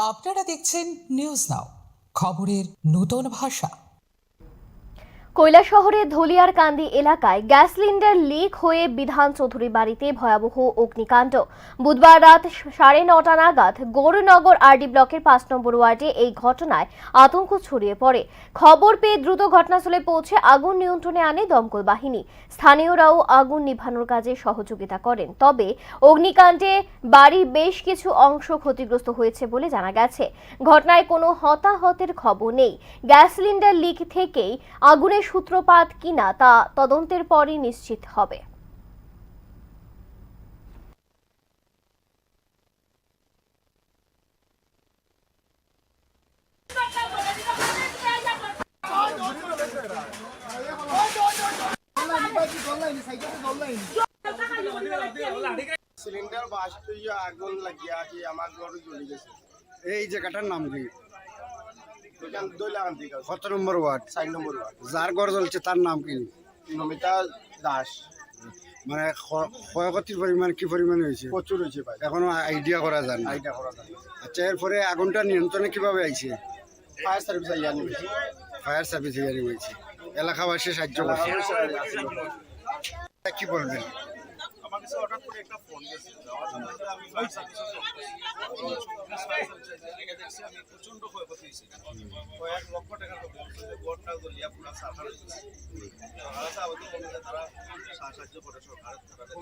আপনারা দেখছেন news now, খবরের নতুন ভাষা। কৈলাসহরের ধলিয়ারকান্দি এলাকায় গ্যাস সিলিন্ডার লিক হয়ে বিধান চৌধুরীর বাড়িতে ভয়াবহ অগ্নিকাণ্ড। বুধবার রাত 9:30 নাগাদ গৌরনগর আরডি ব্লকের 5 নম্বর ওয়ার্ডে এই ঘটনায় আতঙ্ক ছড়িয়ে পড়ে। খবর পেয়ে দ্রুত ঘটনাস্থলে পৌঁছে আগুন নিয়ন্ত্রণে আনে দমকল বাহিনী। স্থানীয়রাও আগুন নিভানোর কাজে সহযোগিতা করেন। তবে অগ্নিকাণ্ডে বাড়ির বেশ কিছু অংশ ক্ষতিগ্রস্ত হয়েছে বলে জানা গেছে। ঘটনায় কোনো হতাহতের খবর নেই। গ্যাস সিলিন্ডার লিক থেকেই আগুনের সূত্রপাত কিনা তা তদন্তের পরই নিশ্চিত হবে। সিলিন্ডার বাস্ট হইয়া আগুন লাগিয়া কি আমার ঘর জ্বলে গেছে। এই জায়গাটার নাম কি? ওইখান দইলাকান থেকে কত নম্বর ওয়ার্ড? 4 নম্বর ওয়ার্ড। যার ঘর জ্বলছে তার নাম কি? নমিতা দাস। মানে ক্ষয়ক্ষতির পরিমাণ কি পরিমাণ হয়েছে? প্রচুর হয়েছে ভাই, এখনো আইডিয়া করা যায় না। আইটা করা যায়। আচ্ছা, এরপরে আগুনটা নিয়ন্ত্রণে কিভাবে আইছে? ফায়ার সার্ভিস আইয়া নিবে। ফায়ার সার্ভিস হিয়ারিং হয়েছে, এলাকাবাসী সাহায্য করছে। কি বলবেন? আমার কাছে হঠাৎ করে একটা ফোন গেছে, যাওয়ার সময় আমি ফায়ার সার্ভিসে দেখছি আমি প্রচন্ড ক্ষয়ক্ষতি হয়েছে। কয়েক লক্ষ টাকার ক্ষতি হয়েছে, ঘরটা জ্বলিয়া পুরা সাফার হয়েছে। তারা সাহায্য করে সরকারের